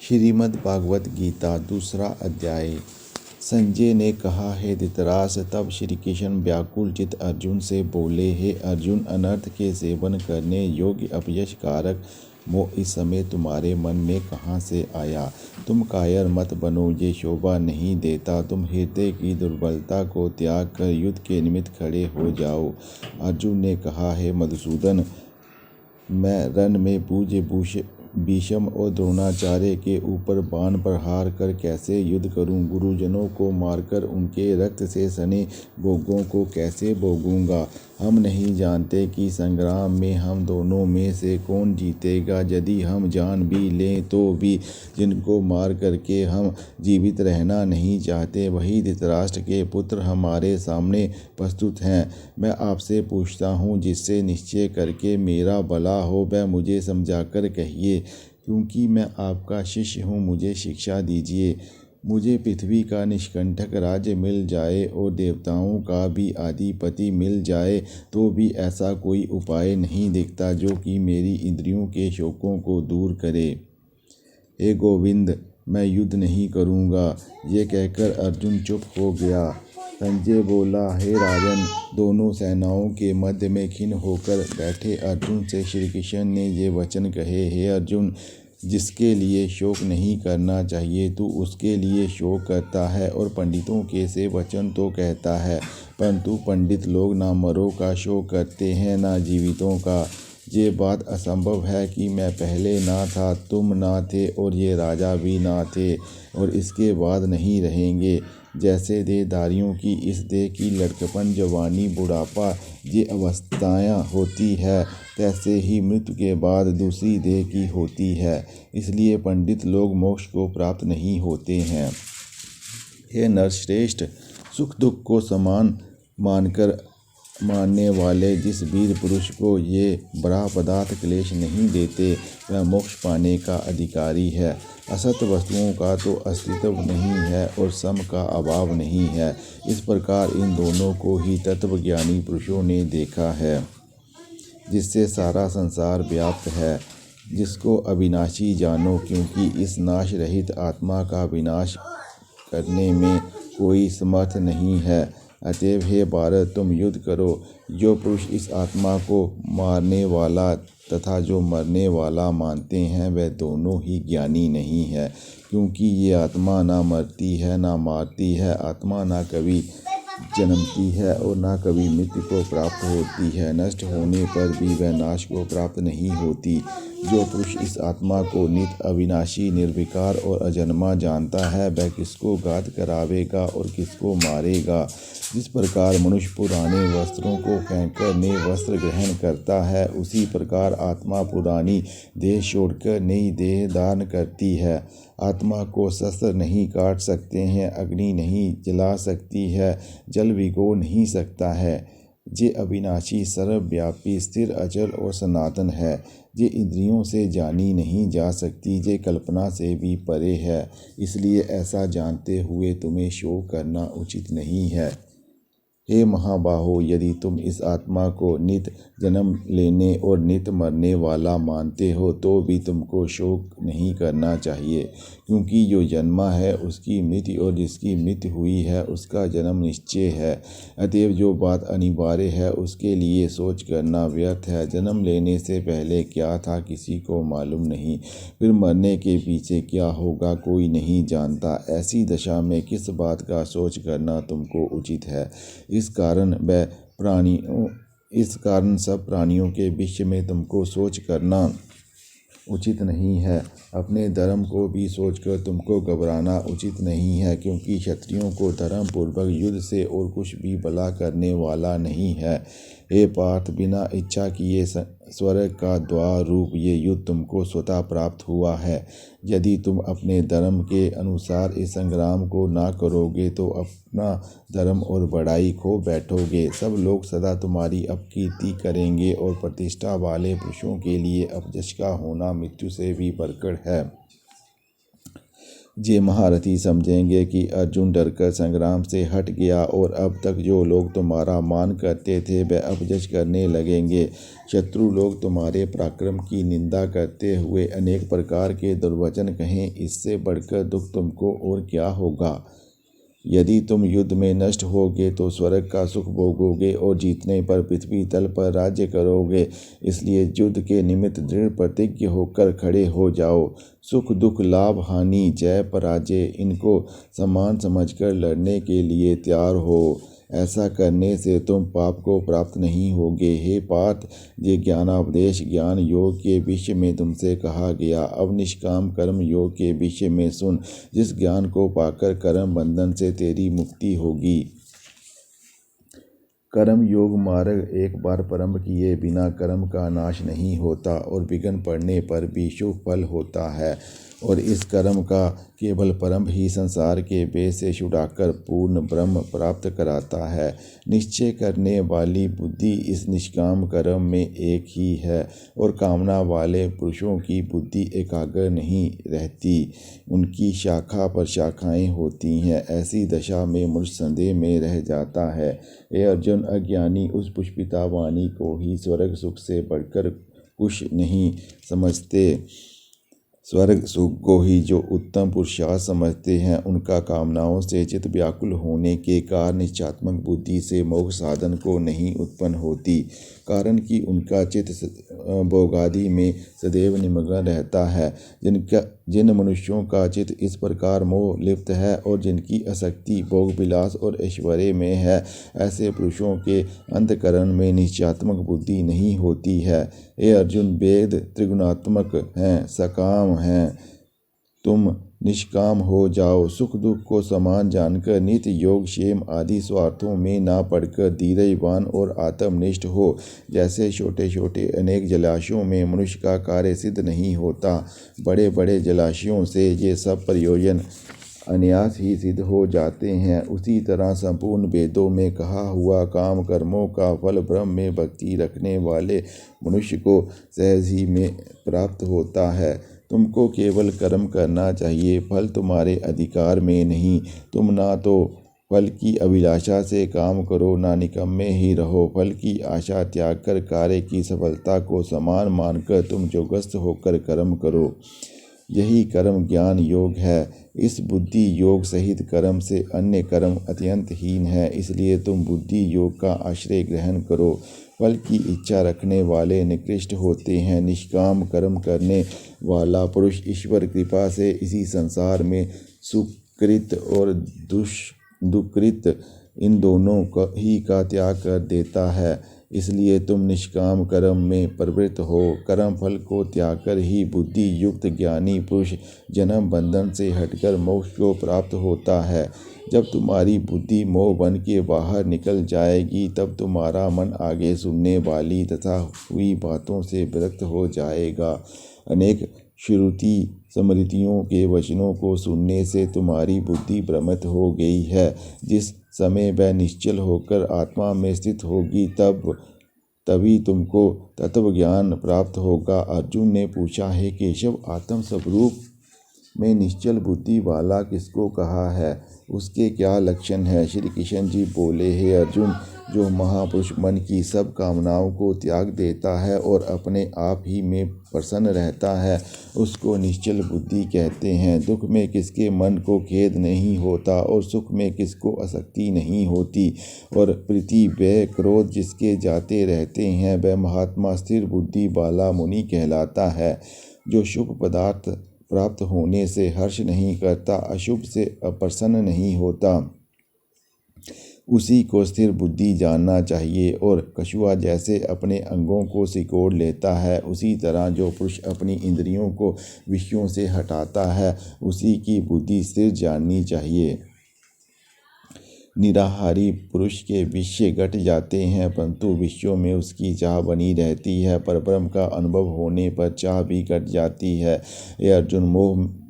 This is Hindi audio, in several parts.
श्रीमद् भागवत गीता दूसरा अध्याय। संजय ने कहा, हे धृतराष्ट्र। तब श्री कृष्ण व्याकुल चित अर्जुन से बोले, हे अर्जुन, अनर्थ के सेवन करने योग्य अपयश कारक मोह इस समय तुम्हारे मन में कहाँ से आया? तुम कायर मत बनो, ये शोभा नहीं देता। तुम हृदय की दुर्बलता को त्याग कर युद्ध के निमित्त खड़े हो जाओ। अर्जुन ने कहा, हे मधुसूदन, मैं रण में पूज्य भीष्म और द्रोणाचार्य के ऊपर बाण प्रहार कर कैसे युद्ध करूं? गुरुजनों को मारकर उनके रक्त से सने भोगों को कैसे भोगूंगा? हम नहीं जानते कि संग्राम में हम दोनों में से कौन जीतेगा। यदि हम जान भी लें तो भी जिनको मार करके हम जीवित रहना नहीं चाहते, वही धृतराष्ट्र के पुत्र हमारे सामने प्रस्तुत हैं। मैं आपसे पूछता हूँ, जिससे निश्चय करके मेरा भला हो वह मुझे समझाकर कहिए, क्योंकि मैं आपका शिष्य हूँ। मुझे शिक्षा दीजिए। मुझे पृथ्वी का निष्कंटक राज्य मिल जाए और देवताओं का भी अधिपति मिल जाए तो भी ऐसा कोई उपाय नहीं दिखता जो कि मेरी इंद्रियों के शोकों को दूर करे। हे गोविंद, मैं युद्ध नहीं करूँगा। ये कहकर अर्जुन चुप हो गया। संजय बोला, हे राजन, दोनों सेनाओं के मध्य में खिन्न होकर बैठे अर्जुन से श्री कृष्ण ने ये वचन कहे, हे अर्जुन, जिसके लिए शोक नहीं करना चाहिए तू उसके लिए शोक करता है और पंडितों के से वचन तो कहता है, परंतु पंडित लोग ना मरों का शोक करते हैं ना जीवितों का। ये बात असंभव है कि मैं पहले ना था, तुम ना थे और ये राजा भी ना थे और इसके बाद नहीं रहेंगे। जैसे देहधारियों की इस देह की लड़कपन, जवानी, बुढ़ापा ये अवस्थाएं होती है, तैसे ही मृत्यु के बाद दूसरी देह की होती है। इसलिए पंडित लोग मोक्ष को प्राप्त नहीं होते हैं। हे नरश्रेष्ठ, सुख दुख को समान मानकर मानने वाले जिस वीर पुरुष को ये बड़ा पदार्थ क्लेश नहीं देते, वह मोक्ष पाने का अधिकारी है। असत वस्तुओं का तो अस्तित्व नहीं है और सम का अभाव नहीं है। इस प्रकार इन दोनों को ही तत्वज्ञानी पुरुषों ने देखा है, जिससे सारा संसार व्याप्त है। जिसको अविनाशी जानो, क्योंकि इस नाश रहित आत्मा का विनाश करने में कोई समर्थ नहीं है। अतएव हे भारत, तुम युद्ध करो। जो पुरुष इस आत्मा को मारने वाला तथा जो मरने वाला मानते हैं, वह दोनों ही ज्ञानी नहीं है, क्योंकि ये आत्मा ना मरती है ना मारती है। आत्मा ना कभी जन्मती है और ना कभी मृत्यु को प्राप्त होती है। नष्ट होने पर भी वह नाश को प्राप्त नहीं होती। जो पुरुष इस आत्मा को नित्य, अविनाशी, निर्विकार और अजन्मा जानता है, वह किसको घात करावेगा और किसको मारेगा? जिस प्रकार मनुष्य पुराने वस्त्रों को फेंककर नए वस्त्र ग्रहण करता है, उसी प्रकार आत्मा पुरानी देह छोड़कर नई देह धारण करती है। आत्मा को शस्त्र नहीं काट सकते हैं, अग्नि नहीं जला सकती है, जल भिगो नहीं सकता है। ये अविनाशी, सर्वव्यापी, स्थिर, अचल और सनातन है। ये इंद्रियों से जानी नहीं जा सकती, ये कल्पना से भी परे है। इसलिए ऐसा जानते हुए तुम्हें शोक करना उचित नहीं है। हे महाबाहो, यदि तुम इस आत्मा को नित्य जन्म लेने और नित्य मरने वाला मानते हो तो भी तुमको शोक नहीं करना चाहिए, क्योंकि जो जन्मा है उसकी मृत्यु और जिसकी मृत्यु हुई है उसका जन्म निश्चय है। अतएव जो बात अनिवार्य है उसके लिए सोच करना व्यर्थ है। जन्म लेने से पहले क्या था किसी को मालूम नहीं, फिर मरने के पीछे क्या होगा कोई नहीं जानता। ऐसी दशा में किस बात का सोच करना तुमको उचित है? इस कारण सब प्राणियों के विषय में तुमको सोच करना उचित नहीं है। अपने धर्म को भी सोचकर तुमको घबराना उचित नहीं है, क्योंकि क्षत्रियों को धर्म पूर्वक युद्ध से और कुछ भी भला करने वाला नहीं है। हे पार्थ, बिना इच्छा किए स्वर्ग का द्वार रूप ये युद्ध तुमको स्वतः प्राप्त हुआ है। यदि तुम अपने धर्म के अनुसार इस संग्राम को ना करोगे तो अपना धर्म और बड़ाई खो बैठोगे। सब लोग सदा तुम्हारी अपकीर्ति करेंगे और प्रतिष्ठा वाले पुरुषों के लिए अपयश का होना मृत्यु से भी बढ़कर है। ये महारथी समझेंगे कि अर्जुन डरकर संग्राम से हट गया और अब तक जो लोग तुम्हारा मान करते थे वह अपजश करने लगेंगे। शत्रु लोग तुम्हारे पराक्रम की निंदा करते हुए अनेक प्रकार के दुर्वचन कहें, इससे बढ़कर दुख तुमको और क्या होगा। यदि तुम युद्ध में नष्ट होगे तो स्वर्ग का सुख भोगोगे और जीतने पर पृथ्वी तल पर राज्य करोगे। इसलिए युद्ध के निमित्त दृढ़ प्रतिज्ञ होकर खड़े हो जाओ। सुख दुख लाभ हानि जय पराजय इनको समान समझकर लड़ने के लिए तैयार हो। ऐसा करने से तुम पाप को प्राप्त नहीं होगे। हे पार्थ, ये ज्ञानापदेश ज्ञान योग के विषय में तुमसे कहा गया। अब निष्काम कर्म योग के विषय में सुन, जिस ज्ञान को पाकर कर्म बंधन से तेरी मुक्ति होगी। कर्म योग मार्ग एक बार प्रारंभ किए बिना कर्म का नाश नहीं होता और विघ्न पड़ने पर भी शुभ फल होता है। और इस कर्म का केवल प्रारंभ ही संसार के भेद से छुड़ाकर पूर्ण ब्रह्म प्राप्त कराता है। निश्चय करने वाली बुद्धि इस निष्काम कर्म में एक ही है और कामना वाले पुरुषों की बुद्धि एकाग्र नहीं रहती, उनकी शाखा पर शाखाएं होती हैं। ऐसी दशा में मनुष्य संदेह में रह जाता है। हे अर्जुन, अज्ञानी उस पुष्पिता वाणी को ही स्वर्ग सुख से बढ़कर कुछ नहीं समझते। स्वर्ग सुख को ही जो उत्तम पुरुषार्थ समझते हैं, उनका कामनाओं से चित्त व्याकुल होने के कारण निश्चयात्मक बुद्धि से मोक्ष साधन को नहीं उत्पन्न होती, कारण कि उनका चित्त भोगादि में सदैव निमग्न रहता है। जिन मनुष्यों का चित्त इस प्रकार मोह लिप्त है और जिनकी आसक्ति भोग विलास और ऐश्वर्य में है, ऐसे पुरुषों के अंतःकरण में निश्चयात्मक बुद्धि नहीं होती है। हे अर्जुन, वेद त्रिगुणात्मक हैं, सकाम हैं, तुम निष्काम हो जाओ। सुख दुख को समान जानकर नित्य योग क्षेम आदि स्वार्थों में ना पड़कर धीरजवान और आत्मनिष्ठ हो। जैसे छोटे छोटे अनेक जलाशयों में मनुष्य का कार्य सिद्ध नहीं होता, बड़े बड़े जलाशयों से ये सब प्रयोजन अनायास ही सिद्ध हो जाते हैं, उसी तरह संपूर्ण वेदों में कहा हुआ काम कर्मों का फल ब्रह्म में भक्ति रखने वाले मनुष्य को सहज ही में प्राप्त होता है। तुमको केवल कर्म करना चाहिए, फल तुम्हारे अधिकार में नहीं। तुम ना तो फल की अभिलाषा से काम करो, ना निकम्मे ही रहो। फल की आशा त्याग कर कार्य की सफलता को समान मानकर तुम योगस्थ होकर कर्म करो। यही कर्म ज्ञान योग है। इस बुद्धि योग सहित कर्म से अन्य कर्म अत्यंत हीन है, इसलिए तुम बुद्धि योग का आश्रय ग्रहण करो। फल की इच्छा रखने वाले निकृष्ट होते हैं। निष्काम कर्म करने वाला पुरुष ईश्वर कृपा से इसी संसार में सुकृत और दुष्कृत इन दोनों ही का त्याग कर देता है। इसलिए तुम निष्काम कर्म में प्रवृत्त हो। कर्म फल को त्याग कर ही बुद्धि युक्त ज्ञानी पुरुष जन्म बंधन से हटकर मोक्ष को प्राप्त होता है। जब तुम्हारी बुद्धि मोह बन के बाहर निकल जाएगी, तब तुम्हारा मन आगे सुनने वाली तथा हुई बातों से विरक्त हो जाएगा। अनेक श्रुति स्मृतियों के वचनों को सुनने से तुम्हारी बुद्धि भ्रमित हो गई है। जिस समय वह निश्चल होकर आत्मा में स्थित होगी, तभी तुमको तत्व ज्ञान प्राप्त होगा। अर्जुन ने पूछा, हे केशव, आत्म स्वरूप में निश्चल बुद्धि वाला किसको कहा है, उसके क्या लक्षण है। श्री कृष्ण जी बोले, हे अर्जुन, जो महापुरुष मन की सब कामनाओं को त्याग देता है और अपने आप ही में प्रसन्न रहता है, उसको निश्चल बुद्धि कहते हैं। दुख में किसके मन को खेद नहीं होता और सुख में किसको आसक्ति नहीं होती, और प्रीति भय क्रोध जिसके जाते रहते हैं, वह महात्मा स्थिर बुद्धि वाला मुनि कहलाता है। जो शुभ पदार्थ प्राप्त होने से हर्ष नहीं करता, अशुभ से अप्रसन्न नहीं होता, उसी को स्थिर बुद्धि जानना चाहिए। और कछुआ जैसे अपने अंगों को सिकोड़ लेता है, उसी तरह जो पुरुष अपनी इंद्रियों को विषयों से हटाता है, उसी की बुद्धि स्थिर जाननी चाहिए। निराहारी पुरुष के विषय घट जाते हैं, परंतु विषयों में उसकी चाह बनी रहती है। परब्रह्म का अनुभव होने पर चाह भी घट जाती है। ये अर्जुन,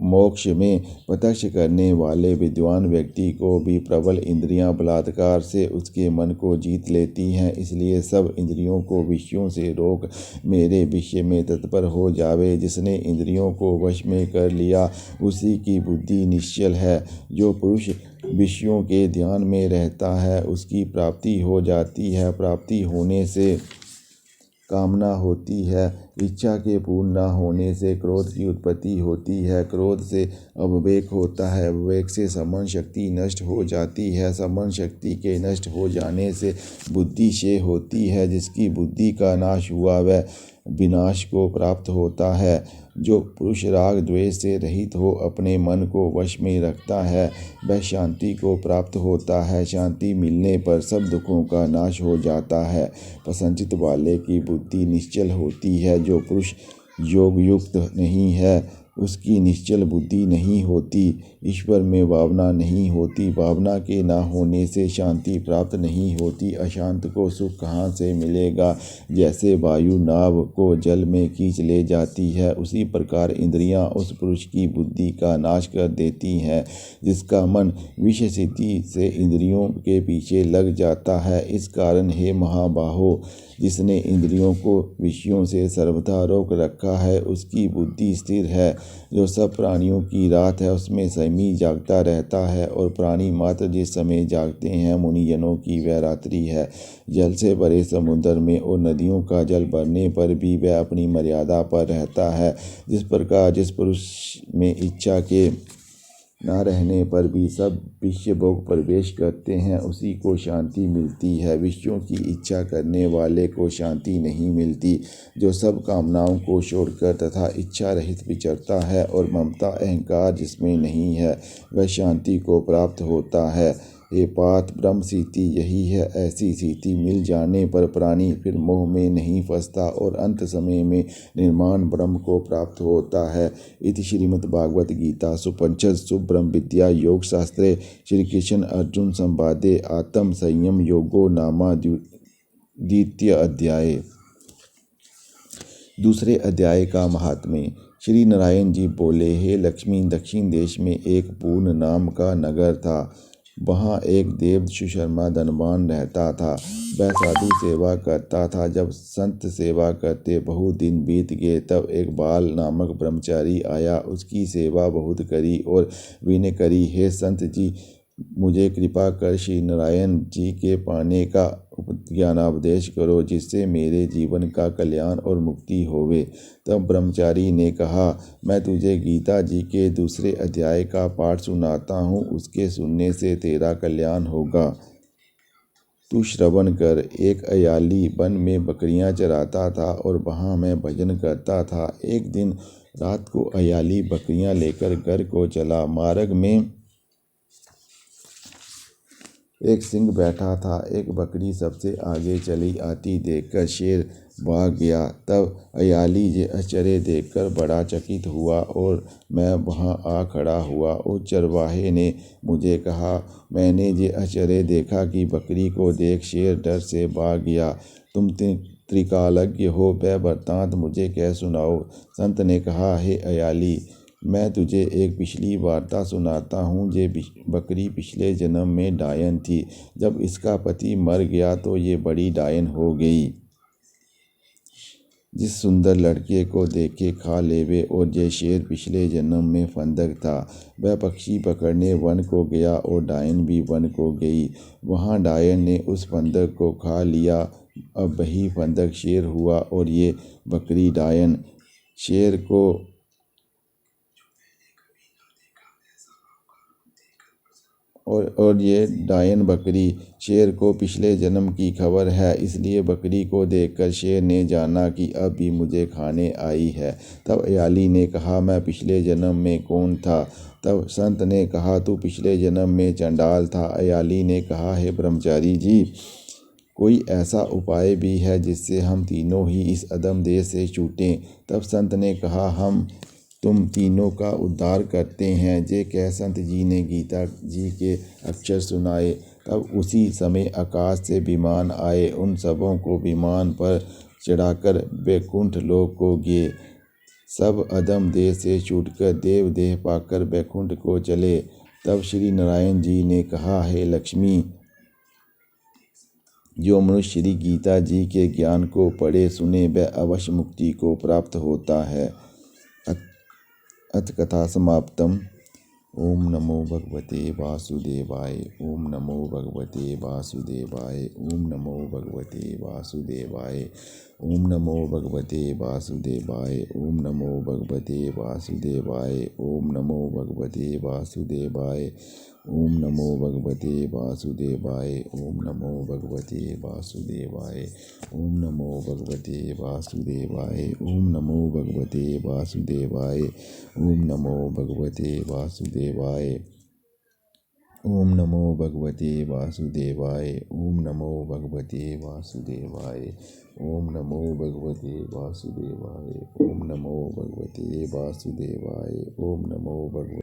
मोक्ष में प्रत्यक्ष करने वाले विद्वान व्यक्ति को भी प्रबल इंद्रियां बलात्कार से उसके मन को जीत लेती हैं। इसलिए सब इंद्रियों को विषयों से रोक मेरे विषय में तत्पर हो जावे। जिसने इंद्रियों को वश में कर लिया उसी की बुद्धि निश्चल है। जो पुरुष विषयों के ध्यान में रहता है उसकी प्राप्ति हो जाती है। प्राप्ति होने से कामना होती है। इच्छा के पूर्ण न होने से क्रोध की उत्पत्ति होती है। क्रोध से अविवेक होता है। अविवेक से समन शक्ति नष्ट हो जाती है। समन शक्ति के नष्ट हो जाने से बुद्धि क्षय होती है। जिसकी बुद्धि का नाश हुआ वह विनाश को प्राप्त होता है। जो पुरुष राग द्वेष से रहित हो अपने मन को वश में रखता है वह शांति को प्राप्त होता है। शांति मिलने पर सब दुखों का नाश हो जाता है। प्रसन्नचित्त वाले की बुद्धि निश्चल होती है। जो पुरुष योग युक्त नहीं है उसकी निश्चल बुद्धि नहीं होती। ईश्वर में भावना नहीं होती। भावना के ना होने से शांति प्राप्त नहीं होती। अशांत को सुख कहाँ से मिलेगा। जैसे वायु नाव को जल में खींच ले जाती है उसी प्रकार इंद्रियां उस पुरुष की बुद्धि का नाश कर देती हैं जिसका मन विषय सिद्धि से इंद्रियों के पीछे लग जाता है। इस कारण हे महाबाहो, जिसने इंद्रियों को विषयों से सर्वथा रोक रखा है उसकी बुद्धि स्थिर है। जो सब प्राणियों की रात है उसमें संयमी जागता रहता है और प्राणी मात्र जिस समय जागते हैं मुनिजनों की वह रात्रि है। जल से भरे समुद्र में और नदियों का जल भरने पर भी वह अपनी मर्यादा पर रहता है। जिस प्रकार जिस पुरुष में इच्छा के न रहने पर भी सब विषय भोग प्रवेश करते हैं उसी को शांति मिलती है। विषयों की इच्छा करने वाले को शांति नहीं मिलती। जो सब कामनाओं को छोड़कर तथा इच्छा रहित विचरता है और ममता अहंकार जिसमें नहीं है वह शांति को प्राप्त होता है। हे पार्थ, ब्रह्म स्थिति यही है। ऐसी स्थिति मिल जाने पर प्राणी फिर मोह में नहीं फंसता और अंत समय में निर्माण ब्रह्म को प्राप्त होता है। इति श्रीमद्भागवत गीता सुपनिषत्सु ब्रह्म विद्या योग शास्त्रे श्री कृष्ण अर्जुन संवादे आत्म संयम योगो नामा द्वितीय अध्याय। दूसरे अध्याय का महात्म्य। श्री नारायण जी बोले, हे लक्ष्मी, दक्षिण देश में एक पूर्ण नाम का नगर था। वहाँ एक देव सुशर्मा धनवान रहता था। वह साधु सेवा करता था। जब संत सेवा करते बहुत दिन बीत गए तब एक बाल नामक ब्रह्मचारी आया। उसकी सेवा बहुत करी और विनय करी, हे संत जी, मुझे कृपा कर श्री नारायण जी के पाने का ज्ञानापदेश करो जिससे मेरे जीवन का कल्याण और मुक्ति होवे। तब ब्रह्मचारी ने कहा, मैं तुझे गीता जी के दूसरे अध्याय का पाठ सुनाता हूँ, उसके सुनने से तेरा कल्याण होगा। तू श्रवण कर। एक अयाली वन में बकरियां चराता था और वहाँ मैं भजन करता था। एक दिन रात को अयाली बकरियां लेकर घर को चला। मार्ग में एक सिंह बैठा था। एक बकरी सबसे आगे चली आती देखकर शेर भाग गया। तब अयाली ये आश्चर्य देखकर बड़ा चकित हुआ और मैं वहां आ खड़ा हुआ। उस चरवाहे ने मुझे कहा, मैंने ये आश्चर्य देखा कि बकरी को देख शेर डर से भाग गया। तुम त्रिकालज्ञ हो, वह वृत्तांत मुझे कह सुनाओ। संत ने कहा, हे अयाली, मैं तुझे एक पिछली वार्ता सुनाता हूँ। ये बकरी पिछले जन्म में डायन थी। जब इसका पति मर गया तो ये बड़ी डायन हो गई। जिस सुंदर लड़के को देखे खा लेवे। और ये शेर पिछले जन्म में फंदक था। वह पक्षी पकड़ने वन को गया और डायन भी वन को गई। वहाँ डायन ने उस फंदक को खा लिया। अब वही फंदक शेर हुआ और ये बकरी डायन। शेर को और ये डायन बकरी शेर को पिछले जन्म की खबर है। इसलिए बकरी को देखकर शेर ने जाना कि अब भी मुझे खाने आई है। तब अयाली ने कहा, मैं पिछले जन्म में कौन था? तब संत ने कहा, तू पिछले जन्म में चंडाल था। अयाली ने कहा, हे ब्रह्मचारी जी, कोई ऐसा उपाय भी है जिससे हम तीनों ही इस अधम देह से छूटें? तब संत ने कहा, हम तुम तीनों का उद्धार करते हैं। जे कह संत जी ने गीता जी के अक्षर सुनाए। तब उसी समय आकाश से विमान आए, उन सबों को विमान पर चढ़ाकर वैकुंठ लोक को गए। सब अधम देह से छूटकर देव देह पाकर वैकुंठ को चले। तब श्री नारायण जी ने कहा, हे लक्ष्मी, जो मनुष्य श्री गीता जी के ज्ञान को पढ़े सुने वह अवश्य मुक्ति को प्राप्त होता है। अथ कथा समाप्तम। ओम नमो भगवते वासुदेवाय। ओम नमो भगवते वासुदेवाय। ओम नमो भगवते वासुदेवाय। ओम नमो भगवते वासुदेवाय। ओम नमो भगवते वासुदेवाय। ओम नमो भगवते वासुदेवाय। ओम नमो भगवते वासुदेवाय। ओम नमो भगवते वासुदेवाय। ओम नमो भगवते वासुदेवाय। ओम नमो भगवते वासुदेवाय। ओम नमो भगवते वासुदेवाय। ओम नमो भगवते वासुदेवाय। ओम नमो भगवते वासुदेवाय। ओम नमो भगवते वासुदेवाय। ओम नमो भगवते वासुदेवाय। ओम नमो भगवते